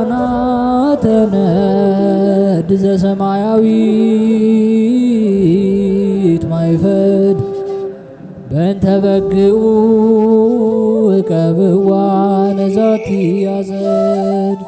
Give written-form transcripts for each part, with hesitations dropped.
ሊቃናተ ነድ ዘሰማያዊት ማይፈድ በእንተ በግዑ እቀብዋ ነዛቲ ያዘድ።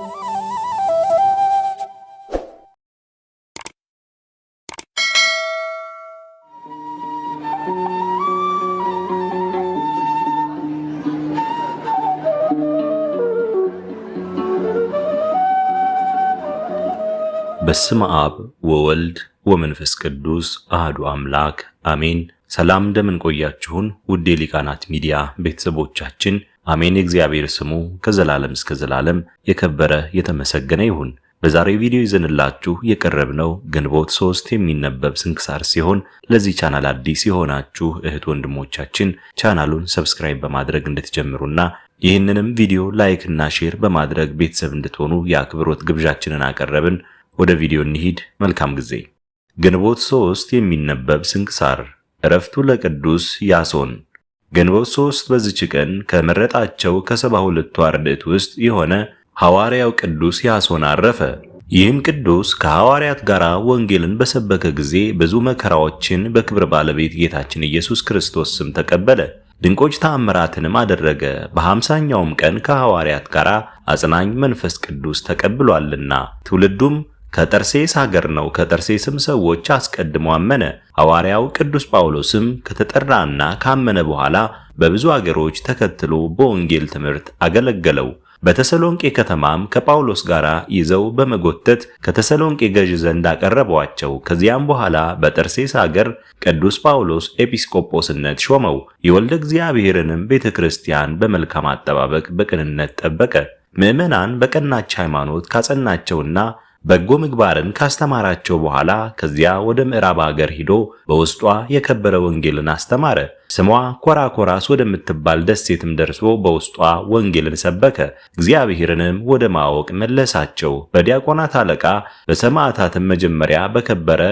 በስመ አብ ወወልድ ወመንፈስ ቅዱስ አሐዱ አምላክ አሜን። ሰላም እንደምን ቆያችሁን? ውድ የሊቃናት ሚዲያ ቤተሰቦቻችን፣ አሜን። የእግዚአብሔር ስሙ ከዘላለም እስከ ዘላለም የከበረ የተመሰገነ ይሁን። በዛሬው ቪዲዮ ይዘንላችሁ የቀረብነው ግንቦት 3 የሚነበብ ስንክሳር ሲሆን ለዚህ ቻናል አዲስ የሆናችሁ እህት ወንድሞቻችን ቻናሉን ሰብስክራይብ በማድረግ እንድትጀምሩና ይህንንም ቪዲዮ ላይክ እና ሼር በማድረግ ቤተሰብ እንድትሆኑ የአክብሮት ግብዣችንን አቀረብን። ወደ ቪዲዮ እንሂድ። መልካም ጊዜ። ግንቦት 3 የሚነበብ ስንክሳር። ዕረፍቱ ለቅዱስ ያሶን። ግንቦት 3 በዚች ቀን ከመረጣቸው ከ72ቱ አርድእት ውስጥ የሆነ ሐዋርያው ቅዱስ ያሶን አረፈ። ይህም ቅዱስ ከሐዋርያት ጋር ወንጌልን በሰበከ ጊዜ ብዙ መከራዎችን በክብር ባለቤት ጌታችን ኢየሱስ ክርስቶስ ስም ተቀበለ። ድንቆች ተአምራትንም አደረገ። በ50ኛውም ቀን ከሐዋርያት ጋር አጽናኝ መንፈስ ቅዱስ ተቀብሏልና ትውልዱም ከጠርሴስ ሀገር ነው። ከጠርሴስም ሰዎች አስቀድሞ አመነ። ሐዋርያው ቅዱስ ጳውሎስም ከተጠራና ካመነ በኋላ በብዙ አገሮች ተከትሎ በወንጌል ትምህርት አገለገለው። በተሰሎንቄ ከተማም ከጳውሎስ ጋር ይዘው በመጎተት ከተሰሎንቄ ገዥ ዘንድ አቀረቧቸው። ከዚያም በኋላ በጠርሴስ ሀገር ቅዱስ ጳውሎስ ኤጲስቆጶስነት ሾመው። የወልደ እግዚአብሔርንም ቤተክርስቲያን በመልካም አጠባበቅ በቅንነት ጠበቀ። ምዕመናን በቀናች ሃይማኖት ካጸናቸውና በጎ ምግባርን ካስተማራቸው በኋላ ከዚያ ወደ ምዕራብ ሀገር ሂዶ በውስጧ የከበረ ወንጌልን አስተማረ። ስሟ ኮራኮራስ ወደምትባል ደሴትም ደርሶ በውስጧ ወንጌልን ሰበከ። እግዚአብሔርንም ወደ ማወቅ መለሳቸው። በዲያቆናት አለቃ በሰማዕታትም መጀመሪያ በከበረ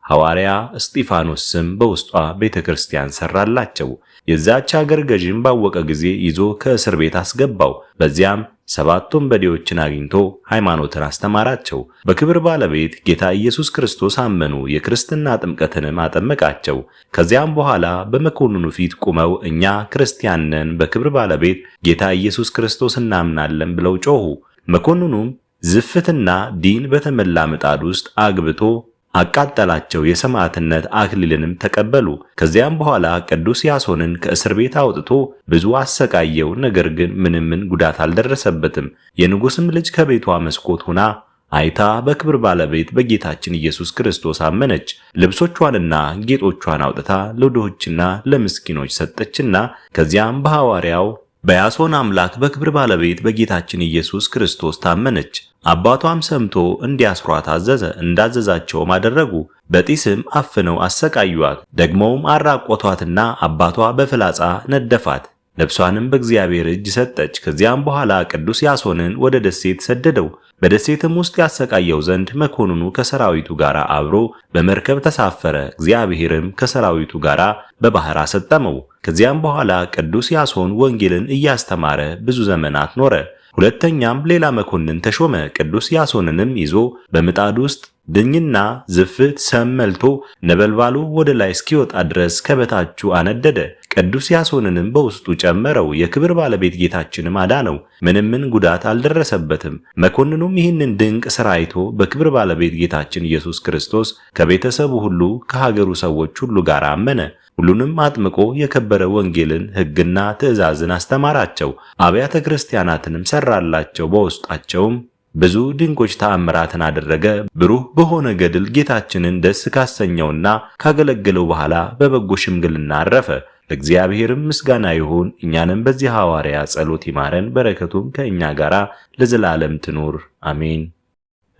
ሐዋርያ እስጢፋኖስ ስም በውስጧ ቤተክርስቲያን ሰራላቸው። የዛች ሀገር ገዥም ባወቀ ጊዜ ይዞ ከእስር ቤት አስገባው። በዚያም 7 ወንበዴዎችን አግኝቶ ሃይማኖትን አስተማራቸው። በክብር ባለቤት ጌታ ኢየሱስ ክርስቶስ አመኑ። የክርስትና ጥምቀትንም አጠመቃቸው። ከዚያም በኋላ በመኮንኑ ፊት ቁመው እኛ ክርስቲያን ነን፣ በክብር ባለቤት ጌታ ኢየሱስ ክርስቶስ እናምናለን ብለው ጮኹ። መኮንኑም ዝፍትና ዲን በተመላ ምጣድ ውስጥ አግብቶ አቃጠላቸው። የሰማዕትነት አክሊልንም ተቀበሉ። ከዚያም በኋላ ቅዱስ ያሶንን ከእስር ቤት አውጥቶ ብዙ አሰቃየው። ነገር ግን ምንም ጉዳት አልደረሰበትም። የንጉሥም ልጅ ከቤቷ መስኮት ሆና አይታ በክብር ባለቤት በጌታችን ኢየሱስ ክርስቶስ አመነች። ልብሶቿንና ጌጦቿን አውጥታ ለድሆችና ለምስኪኖች ሰጠችና ከዚያም በሐዋርያው በያሶን አምላክ በክብር ባለቤት በጌታችን ኢየሱስ ክርስቶስ ታመነች። አባቷም ሰምቶ እንዲያስሯት አዘዘ። እንዳዘዛቸውም አደረጉ። በጢስም አፍነው አሰቃዩአት። ደግሞም አራቆቷትና አባቷ በፍላጻ ነደፋት። ልብሷንም በእግዚአብሔር እጅ ሰጠች። ከዚያም በኋላ ቅዱስ ያሶንን ወደ ደሴት ሰደደው። በደሴትም ውስጥ ያሰቃየው ዘንድ መኮንኑ ከሰራዊቱ ጋር አብሮ በመርከብ ተሳፈረ። እግዚአብሔርም ከሰራዊቱ ጋር በባህር አሰጠመው። ከዚያም በኋላ ቅዱስ ያሶን ወንጌልን እያስተማረ ብዙ ዘመናት ኖረ። ሁለተኛም ሌላ መኮንን ተሾመ። ቅዱስ ያሶንንም ይዞ በምጣድ ውስጥ ድኝና ዝፍት ሰም መልቶ ነበልባሉ ወደ ላይ እስኪወጣ ድረስ ከበታቹ አነደደ። ቅዱስ ያሶንንም በውስጡ ጨመረው። የክብር ባለቤት ጌታችንም አዳነው። ምንም ጉዳት አልደረሰበትም። መኮንኑም ይህንን ድንቅ ሥራ አይቶ በክብር ባለቤት ጌታችን ኢየሱስ ክርስቶስ ከቤተሰቡ ሁሉ ከሀገሩ ሰዎች ሁሉ ጋር አመነ። ሁሉንም አጥምቆ የከበረ ወንጌልን ሕግና ትእዛዝን አስተማራቸው። አብያተ ክርስቲያናትንም ሰራላቸው። በውስጣቸውም ብዙ ድንቆች ተአምራትን አደረገ። ብሩህ በሆነ ገድል ጌታችንን ደስ ካሰኘውና ካገለገለው በኋላ በበጎ ሽምግልና አረፈ። ለእግዚአብሔርም ምስጋና ይሁን። እኛንም በዚህ ሐዋርያ ጸሎት ይማረን፣ በረከቱም ከእኛ ጋር ለዘላለም ትኑር አሜን።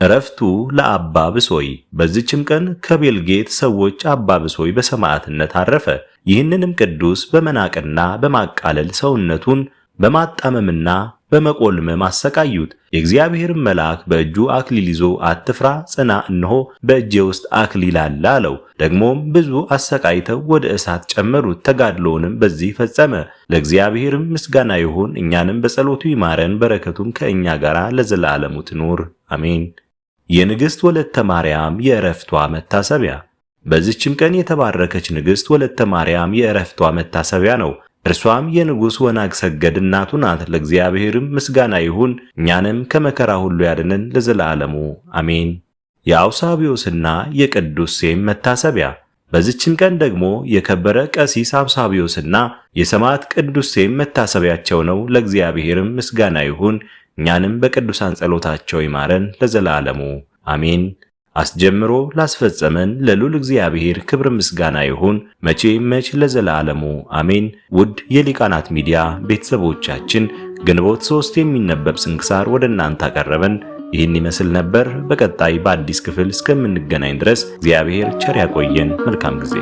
ዕረፍቱ ለአባ ብሶይ። በዚችም ቀን ከቤልጌት ሰዎች አባ ብሶይ በሰማዕትነት አረፈ። ይህንንም ቅዱስ በመናቅና በማቃለል ሰውነቱን በማጣመምና በመቆልመም አሰቃዩት። የእግዚአብሔርን መልአክ በእጁ አክሊል ይዞ አትፍራ፣ ጽና፣ እነሆ በእጄ ውስጥ አክሊል አለ አለው። ደግሞም ብዙ አሰቃይተው ወደ እሳት ጨመሩት። ተጋድሎውንም በዚህ ፈጸመ። ለእግዚአብሔርም ምስጋና ይሁን፣ እኛንም በጸሎቱ ይማረን፣ በረከቱም ከእኛ ጋር ለዘላለሙ ትኑር አሜን። የንግሥት ወለተ ማርያም የዕረፍቷ መታሰቢያ። በዚችም ቀን የተባረከች ንግሥት ወለተ ማርያም የዕረፍቷ መታሰቢያ ነው። እርሷም የንጉሥ ወናግ ሰገድ እናቱ ናት። ለእግዚአብሔርም ምስጋና ይሁን፣ እኛንም ከመከራ ሁሉ ያድነን ለዘላለሙ አሜን። የአውሳብዮስና የቅዱስ ሴም መታሰቢያ። በዚችም ቀን ደግሞ የከበረ ቀሲስ አውሳብዮስና የሰማዕት ቅዱስ ሴም መታሰቢያቸው ነው። ለእግዚአብሔርም ምስጋና ይሁን፣ እኛንም በቅዱሳን ጸሎታቸው ይማረን ለዘላለሙ አሜን። አስጀምሮ ላስፈጸመን ለልዑል እግዚአብሔር ክብር ምስጋና ይሁን መቼ ለዘላለሙ አሜን። ውድ የሊቃናት ሚዲያ ቤተሰቦቻችን ግንቦት 3 የሚነበብ ስንክሳር ወደ እናንተ አቀረበን። ይህን ይመስል ነበር። በቀጣይ በአዲስ ክፍል እስከምንገናኝ ድረስ እግዚአብሔር ቸር ያቆየን። መልካም ጊዜ